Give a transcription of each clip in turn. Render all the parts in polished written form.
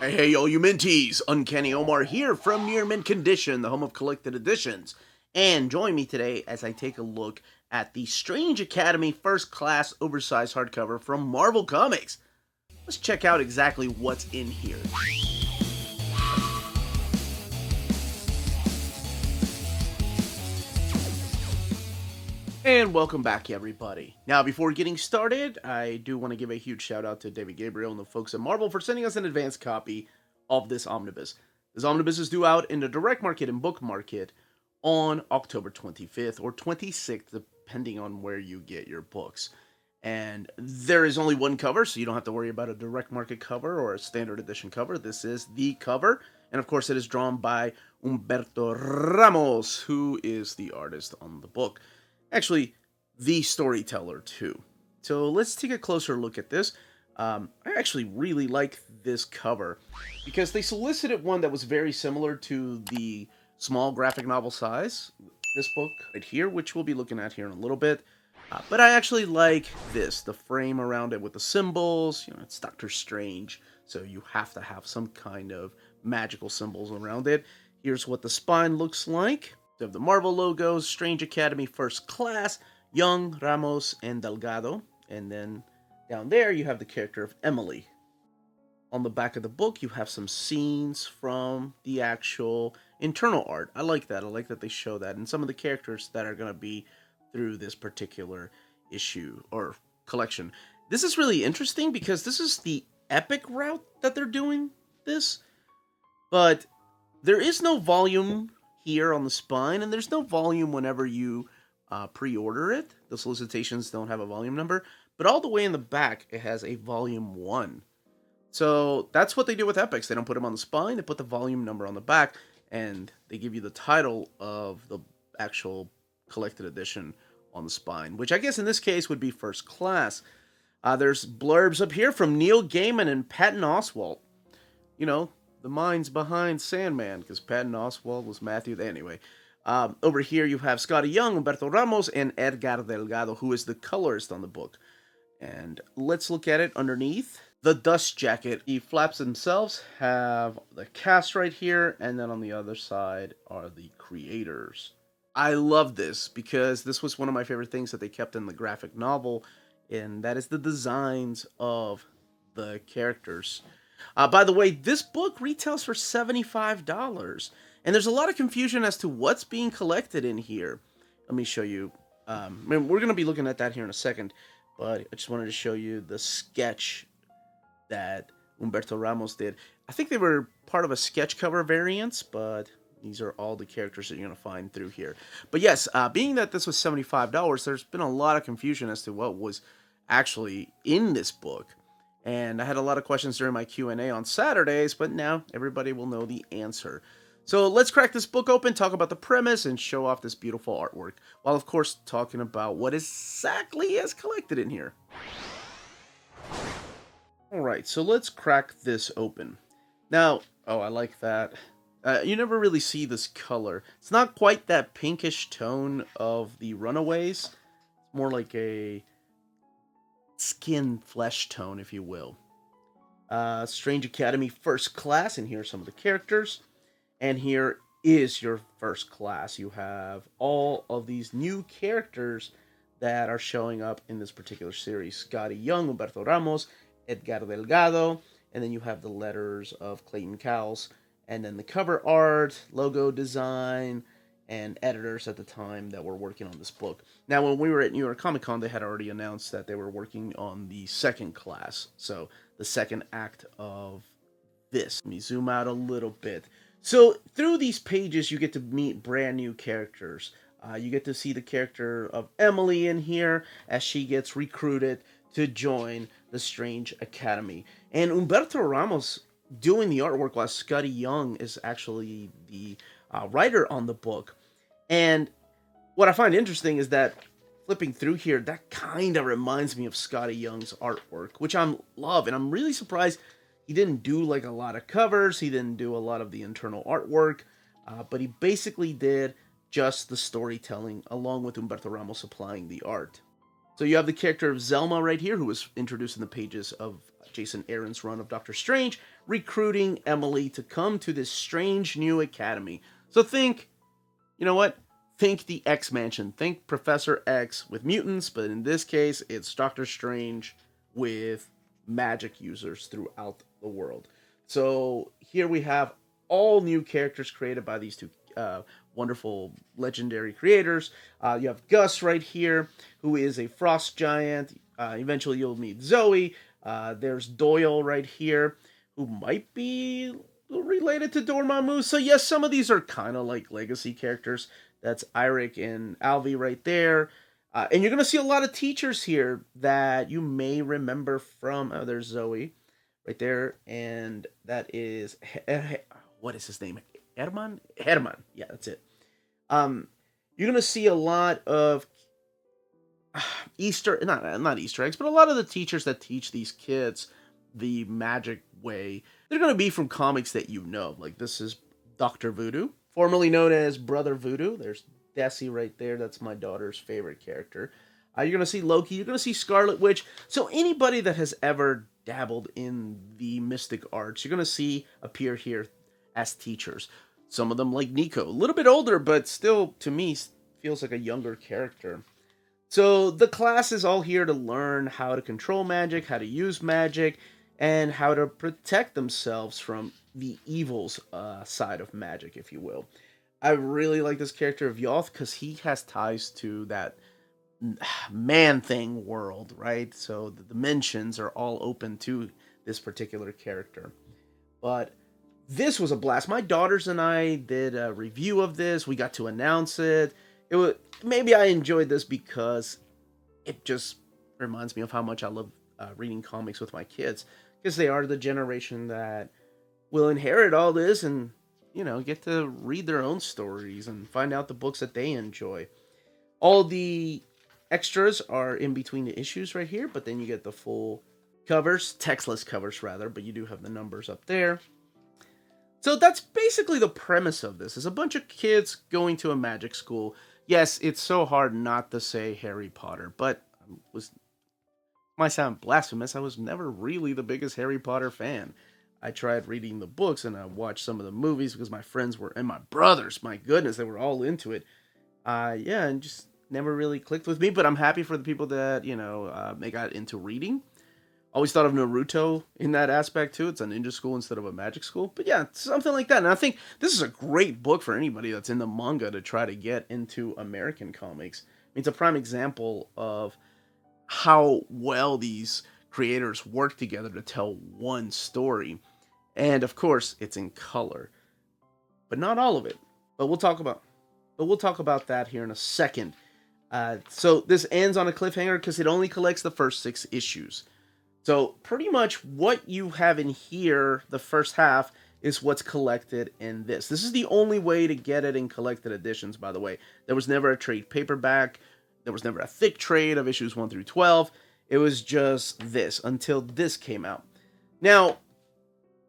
Hey, all you minties! Uncanny Omar here from Near Mint Condition, the home of collected editions. And join me today as I take a look at the Strange Academy First Class Oversized Hardcover from Marvel Comics. Let's check out exactly what's in here. And welcome back, everybody. Now, before getting started, I do want to give a huge shout out to David Gabriel and the folks at Marvel for sending us an advanced copy of this omnibus. This omnibus is due out in the direct market and book market on October 25th or 26th, depending on where you get your books. And there is only one cover, so you don't have to worry about a direct market cover or a standard edition cover. This is the cover, and of course, it is drawn by Humberto Ramos, who is the artist on the book. Actually, the storyteller too. So let's take a closer look at this. I actually really like this cover because they solicited one that was very similar to the small graphic novel size, this book right here, which we'll be looking at here in a little bit. But I actually like this, the frame around it with the symbols. You know, it's Doctor Strange, so you have to have some kind of magical symbols around it. Here's what the spine looks like. They have the Marvel logos, Strange Academy First Class, Young, Ramos, and Delgado. And then down there you have the character of Emily. On the back of the book you have some scenes from the actual internal art. I like that. I like that they show that. And some of the characters that are going to be through this particular issue or collection. This is really interesting because this is the epic route that they're doing this. But there is no volume here on the spine, and there's no volume whenever you pre-order it. The solicitations don't have a volume number, but all the way in the back it has a volume 1. So that's what they do with epics. They don't put them on the spine, they put the volume number on the back, and they give you the title of the actual collected edition on the spine, which I guess in this case would be First Class. There's blurbs up here from Neil Gaiman and Patton Oswalt. You know, the minds behind Sandman, because Patton Oswalt was Matthew. Anyway, over here you have Skottie Young, Humberto Ramos, and Edgar Delgado, who is the colorist on the book. And let's look at it underneath. The dust jacket. The flaps themselves have the cast right here, and then on the other side are the creators. I love this because this was one of my favorite things that they kept in the graphic novel, and that is the designs of the characters. By the way, this book retails for $75, and there's a lot of confusion as to what's being collected in here. Let me show you. We're going to be looking at that here in a second, but I just wanted to show you the sketch that Humberto Ramos did. I think they were part of a sketch cover variants, but these are all the characters that you're going to find through here. But yes, being that this was $75, there's been a lot of confusion as to what was actually in this book. And I had a lot of questions during my Q&A on Saturdays, but now everybody will know the answer. So let's crack this book open, talk about the premise, and show off this beautiful artwork, while of course talking about what exactly is collected in here. Alright, so let's crack this open. Now, I like that. You never really see this color. It's not quite that pinkish tone of the Runaways. It's more like a skin flesh tone, if you will. Strange Academy First Class, and here are some of the characters. And here is your First Class. You have all of these new characters that are showing up in this particular series. Skottie Young, Humberto Ramos, Edgar Delgado, and then you have the letters of Clayton Cowles, and then the cover art, logo design, and editors at the time that were working on this book. Now, when we were at New York Comic Con, they had already announced that they were working on the second class, so the second act of this. Let me zoom out a little bit. So through these pages, you get to meet brand new characters. You get to see the character of Emily in here as she gets recruited to join the Strange Academy. And Humberto Ramos doing the artwork while Skottie Young is actually the writer on the book. And what I find interesting is that flipping through here, that kind of reminds me of Skottie Young's artwork, which I love, and I'm really surprised he didn't do like a lot of covers, he didn't do a lot of the internal artwork, but he basically did just the storytelling along with Humberto Ramos supplying the art. So you have the character of Zelma right here, who was introduced in the pages of Jason Aaron's run of Doctor Strange, recruiting Emily to come to this strange new academy. So think, you know what? Think the X Mansion. Think Professor X with mutants, but in this case, it's Doctor Strange with magic users throughout the world. So here we have all new characters created by these two wonderful legendary creators. You have Gus right here, who is a frost giant. Eventually, you'll meet Zoe. There's Doyle right here, who might be related to Dormammu. So yes, some of these are kind of like legacy characters. That's Eirik and Alvi right there. And you're going to see a lot of teachers here that you may remember from. Oh, there's Zoe right there. And that is, what is his name? Herman? Herman. Yeah, that's it. You're going to see a lot of not Easter eggs, but a lot of the teachers that teach these kids the magic way, they're going to be from comics that you know. Like this is Dr. Voodoo, formerly known as Brother Voodoo. There's Desi right there. That's my daughter's favorite character. You're going to see Loki. You're going to see Scarlet Witch. So anybody that has ever dabbled in the mystic arts, you're going to see appear here as teachers. Some of them like Nico, a little bit older, but still, to me, feels like a younger character. So the class is all here to learn how to control magic, how to use magic, and how to protect themselves from the evils side of magic, if you will. I really like this character of Yoth because he has ties to that Man-Thing world, right? So the dimensions are all open to this particular character. But this was a blast. My daughters and I did a review of this. We got to announce it. Maybe I enjoyed this because it just reminds me of how much I love reading comics with my kids, because they are the generation that will inherit all this and, you know, get to read their own stories and find out the books that they enjoy. All the extras are in between the issues right here, but then you get the full covers, textless covers rather, but you do have the numbers up there. So that's basically the premise of this, is a bunch of kids going to a magic school. Yes, it's so hard not to say Harry Potter, but might sound blasphemous. I was never really the biggest Harry Potter fan. I tried reading the books and I watched some of the movies because my friends were, and my brothers, my goodness, they were all into it. Yeah, and just never really clicked with me, but I'm happy for the people that, you know, they got into reading. Always thought of Naruto in that aspect too. It's a ninja school instead of a magic school. But yeah, something like that. And I think this is a great book for anybody that's in the manga to try to get into American comics. I mean, it's a prime example of how well these creators work together to tell one story. And of course, it's in color. But not all of it. But we'll talk about that here in a second. So this ends on a cliffhanger because it only collects the first 6 issues. So pretty much what you have in here, the first half, is what's collected in this. This is the only way to get it in collected editions, by the way. There was never a trade paperback. There was never a thick trade of issues 1 through 12. It was just this until this came out. Now,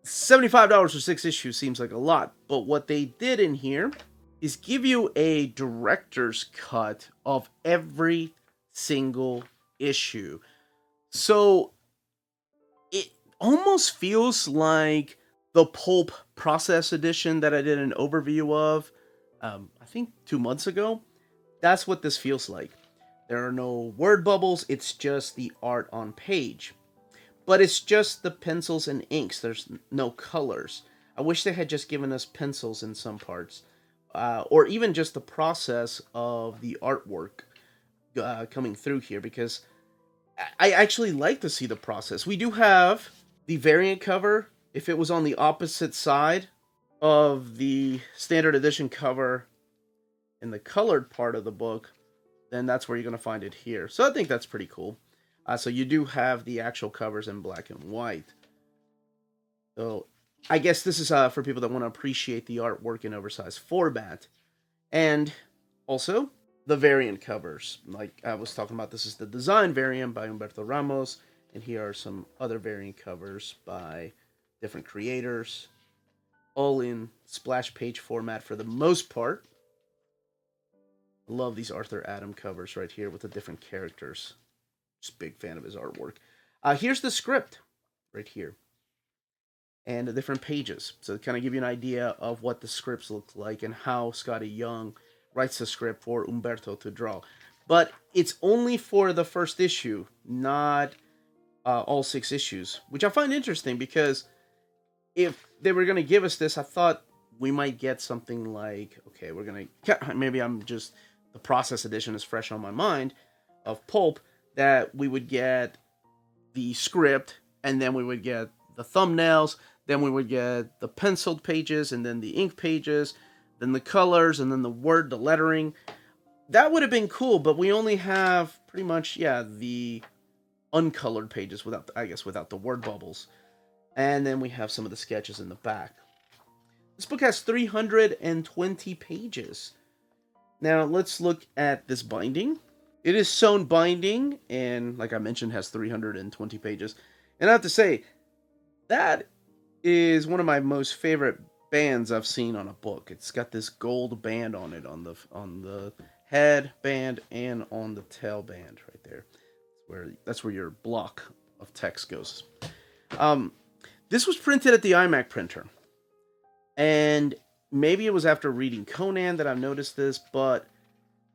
$75 for 6 issues seems like a lot, but what they did in here is give you a director's cut of every single issue. So it almost feels like the Pulp Process edition that I did an overview of, I think 2 months ago. That's what this feels like. There are no word bubbles, it's just the art on page. But it's just the pencils and inks, there's no colors. I wish they had just given us pencils in some parts. Or even just the process of the artwork coming through here, because I actually like to see the process. We do have the variant cover. If it was on the opposite side of the standard edition cover in the colored part of the book, then that's where you're going to find it here. So I think that's pretty cool. So you do have the actual covers in black and white. So I guess this is for people that want to appreciate the artwork in oversized format. And also the variant covers. Like I was talking about, this is the design variant by Humberto Ramos. And here are some other variant covers by different creators. All in splash page format for the most part. Love these Arthur Adam covers right here with the different characters. Just big fan of his artwork. Here's the script right here. And the different pages. So to kind of give you an idea of what the scripts look like and how Skottie Young writes the script for Humberto to draw. But it's only for the first issue, not all 6 issues, which I find interesting because if they were going to give us this, I thought we might get something like, okay, we're going to, maybe I'm just, the process edition is fresh on my mind, of Pulp, that we would get the script, and then we would get the thumbnails, then we would get the penciled pages, and then the ink pages, then the colors, and then the lettering. That would have been cool, but we only have pretty much, the uncolored pages without the word bubbles. And then we have some of the sketches in the back. This book has 320 pages. Now, let's look at this binding. It is sewn binding, and like I mentioned, has 320 pages. And I have to say, that is one of my most favorite bands I've seen on a book. It's got this gold band on it, on the head band and on the tail band right there. That's where your block of text goes. This was printed at the iMac printer, and maybe it was after reading Conan that I've noticed this, but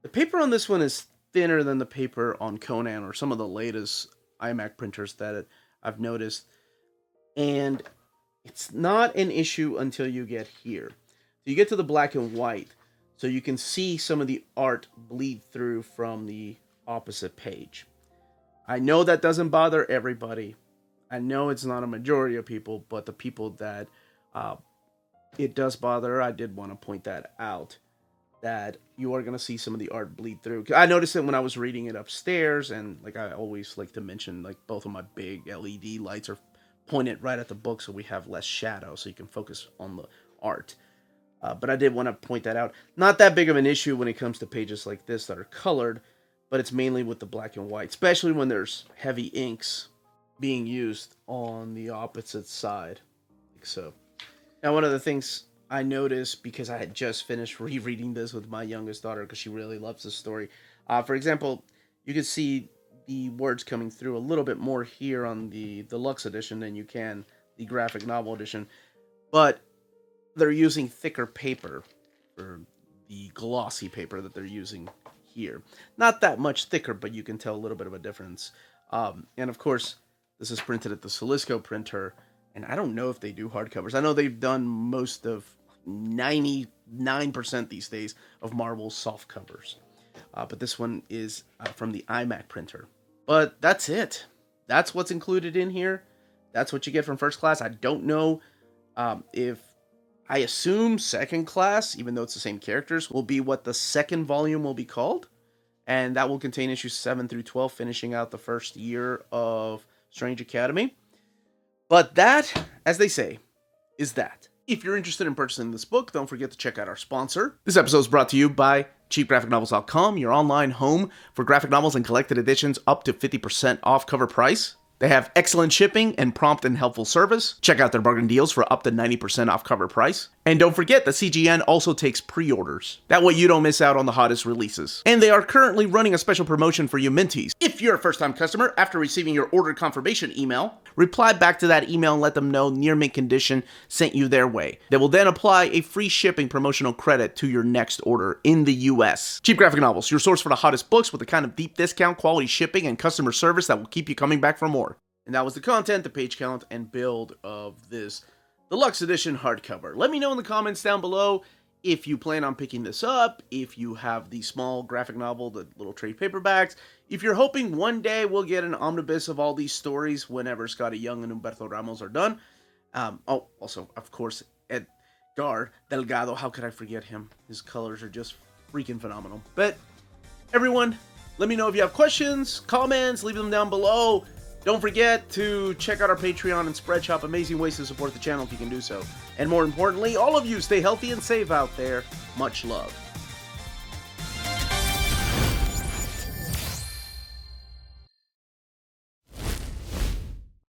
the paper on this one is thinner than the paper on Conan or some of the latest iMac printers that I've noticed, and it's not an issue until you get here. So you get to the black and white, so you can see some of the art bleed through from the opposite page. I know that doesn't bother everybody. I know it's not a majority of people, but the people that it does bother, I did want to point that out, that you are going to see some of the art bleed through. I noticed it when I was reading it upstairs, and like I always like to mention, like both of my big LED lights are pointed right at the book so we have less shadow, so you can focus on the art. But I did want to point that out. Not that big of an issue when it comes to pages like this that are colored, but it's mainly with the black and white, especially when there's heavy inks being used on the opposite side, like so. Now, one of the things I noticed, because I had just finished rereading this with my youngest daughter, because she really loves this story. For example, you can see the words coming through a little bit more here on the deluxe edition than you can the graphic novel edition, but they're using thicker paper for the glossy paper that they're using here. Not that much thicker, but you can tell a little bit of a difference. And of course, this is printed at the Jalisco printer, and I don't know if they do hardcovers. I know they've done most of 99% these days of Marvel's soft covers. But this one is from the iMac printer. But that's it. That's what's included in here. That's what you get from First Class. I don't know if... I assume Second Class, even though it's the same characters, will be what the second volume will be called. And that will contain issues 7 through 12, finishing out the first year of Strange Academy. But that, as they say, is that. If you're interested in purchasing this book, don't forget to check out our sponsor. This episode is brought to you by cheapgraphicnovels.com, your online home for graphic novels and collected editions up to 50% off cover price. They have excellent shipping and prompt and helpful service. Check out their bargain deals for up to 90% off cover price. And don't forget that CGN also takes pre-orders. That way you don't miss out on the hottest releases. And they are currently running a special promotion for you Minties. If you're a first-time customer, after receiving your order confirmation email, reply back to that email and let them know Near Mint Condition sent you their way. They will then apply a free shipping promotional credit to your next order in the US. Cheap Graphic Novels, your source for the hottest books with the kind of deep discount, quality shipping, and customer service that will keep you coming back for more. And that was the content, the page count, and build of this deluxe edition hardcover. Let me know in the comments down below if you plan on picking this up, if you have the small graphic novel, the little trade paperbacks, if you're hoping one day we'll get an omnibus of all these stories whenever Skottie Young and Humberto Ramos are done. Also, of course, Edgar Delgado, how could I forget him? His colors are just freaking phenomenal. But everyone, let me know if you have questions, comments, leave them down below. Don't forget to check out our Patreon and Spreadshop. Amazing ways to support the channel if you can do so. And more importantly, all of you stay healthy and safe out there. Much love.